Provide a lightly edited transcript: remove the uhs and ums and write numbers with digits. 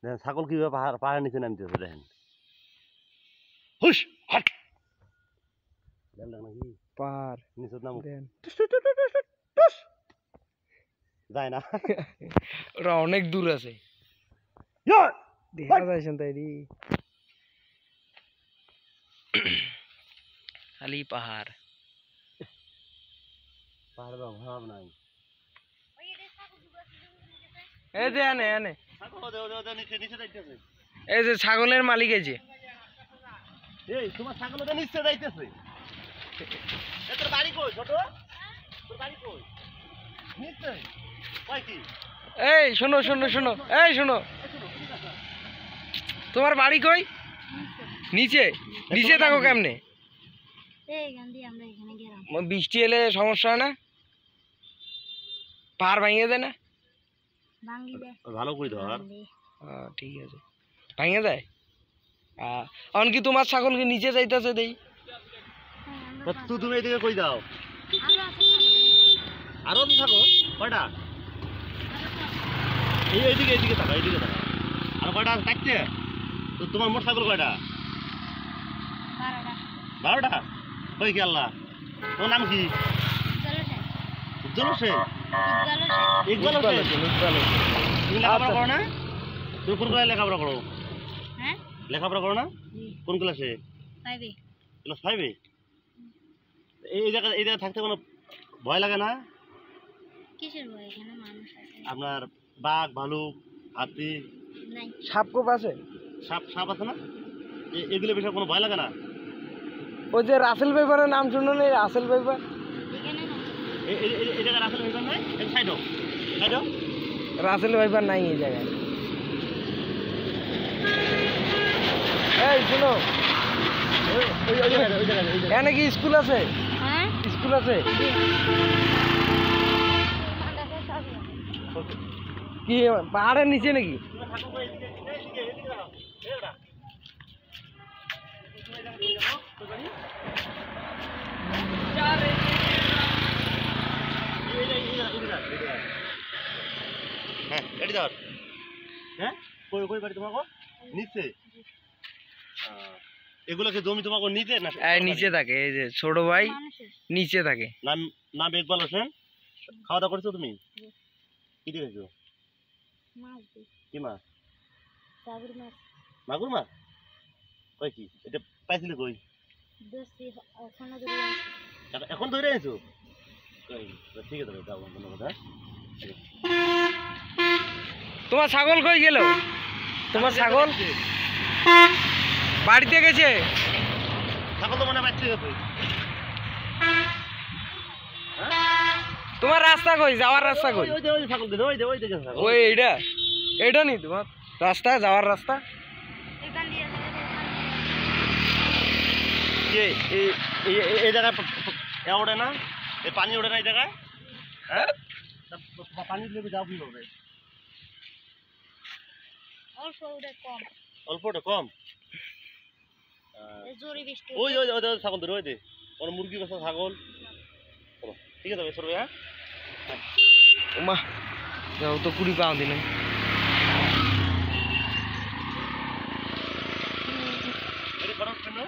দেখেন ছাগল কিভাবে পাহাড়ের নিচে নামতেছে দেখেন। হুশ হাট নাকি পাহাড় নিচে নামো দেন যায় না ওরা অনেক দূর আছে ইয়ার দেখা যাইছেন তাই রে খালি পাহাড় পাহাড়ের অভাব নাই। এই যে আনে আনে নিচে নিচে যাইতেছে। এই যে ছাগলের মালিক এই যে এই তোমার ছাগল ওটা নিচে যাইতেছে। তোর বাড়ি কই ছোট? তোর বাড়ি কই? নিচে কই কি? এই শোনো শোনো শোনো এই শোনো তোমার বাড়ি কই? নিচে নিচে থাকো কেমনে? বৃষ্টি এলে সমস্যা হয় না? পাহাড় ভাঙিয়ে দেয় না? ভালো করে ধর। ঠিক আছে ভাঙিয়ে দেয়। এমনকি তোমার ছাগলকে নিচে যাইতেছে দেই। তুমি এদিকে কই যাও? আরো তো থাকো কয়টা? এইদিকে এইদিকে থাকো এইদিকে থাকো। আর কয়টা থাকছে? তো তোমার মোট ছাগল কয়টা? 12টা। কই কি আল্লাহ? তোমার নাম কি? উজ্জ্বল হোসেন। ইকবাল হোসেন। তুমি লেখাপড়া করো না? তুমি কোন ক্লাসে লেখাপড়া করো? হ্যাঁ লেখাপড়া করো না? কোন ক্লাসে? 5 ক্লাস 5 এ? এই জায়গা থাকতে কোনো ভয় লাগে না? কিসের ভয়? এখানে মানুষ আছে। আপনার বাঘ ভালুক হাতি নাই। সাপ কোপ আছে? সাপ আছে না? এগুলো বিষয়ে কোনো ভয় লাগে না? ওই যে রাসেল ভাইপারের নাম শুনো না? রাসেল ভাইপার এই জায়গায় রাসেল ভাইপার নাই? সাইডো রাসেল ভাইপার নাই এই জায়গায়। এই শুনো এখানে কি স্কুল আছে? হ্যাঁ স্কুল আছে। কি পাহাড়ের নিচে নাকি? হ্যাঁ এটি ধর। হ্যাঁ কই বাড়ি তোমাকে? নিচে। এগুলো কি জমি তোমাকে নিচে না? নিচে থাকে। এই যে ছোট ভাই নিচে থাকে। নাম ইকবাল হোসেন। খাওয়া দাওয়া করছো তুমি? কি দিয়েছো? কি মাছ? মাগুর মাছ। কই কি এটা পাইছিলে কই? এখন ধরে আনছো? ঠিক আছে যাও ধন্যবাদ। তোমার ছাগল কই গেল? তোমার ছাগল বাড়িতে গেছে? ছাগল তো মনে বাড়িতে গেছে। তোমার রাস্তা কই? যাওয়ার রাস্তা কই? ওই ছাগল দিতে ওই দেখে ছাগল। ওই এইটা নি তোমার রাস্তা যাওয়ার রাস্তা? এই জায়গায় ওঠে না? এই পানি ওঠে না এই জায়গায়? হ্যাঁ পানি লেগে যাও কি হবে? অল্প ওটা কম। ওই ছাগল ধরে ওই দে ওর মুরগি বাসা ছাগল। ঠিক আছে সরবে। হ্যাঁ ওমা যাও তো 20 পাও দিন। এটা গরম কেন?